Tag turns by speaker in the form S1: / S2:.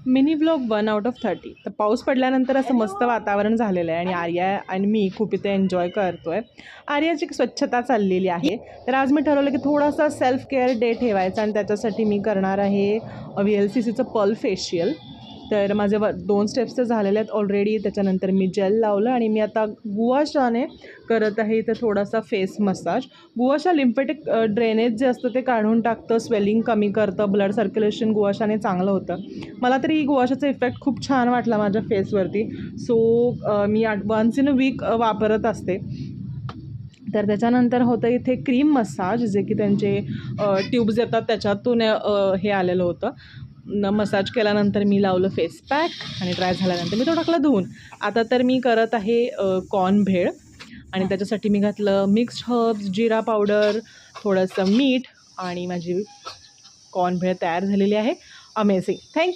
S1: Mini vlog 1/30. तर पाऊस पडल्यानंतर असं मस्त वातावरण झालेलं आहे आणि आर्या आणि मी खूप इथे एन्जॉय करतो आहे. आर्याची स्वच्छता चाललेली आहे. तर आज मी ठरवलं की थोडासा सेल्फ केअर डे ठेवायचा आणि त्याच्यासाठी मी करणार आहे VLCCचं पर्ल फेशियल. तर माझे 2 स्टेप्स तर झालेले आहेत ऑलरेडी. त्याच्यानंतर मी जेल लावलं आणि मी आता गुआशाने करत आहे इथे थोडासा फेस मसाज. गुआशा लिम्फेटिक ड्रेनेज जे असतं ते काढून टाकतं, स्वेलिंग कमी करतं, ब्लड सर्क्युलेशन गुआशाने चांगलं होतं. मला तरी गुआशाचा इफेक्ट खूप छान वाटला माझ्या फेसवरती. सो मी वन्स इन अ वीक वापरत असते. तर त्याच्यानंतर होतं इथे क्रीम मसाज, जे की त्यांचे ट्यूब्स येतात त्याच्यातून हे आलेलं होतं. मसाज केल्यानंतर मी लावलं फेस पॅक आणि ड्राय झाल्यानंतर मी तो टाकला धुवून. आता तर मी करत आहे कॉर्न भेळ आणि त्याच्यासाठी मी घातलं मिक्स्ड हर्ब्स, जिरा पावडर, थोडंसं मीठ आणि माझी कॉर्न भेळ तयार झालेली आहे. अमेझिंग. थँक्यू.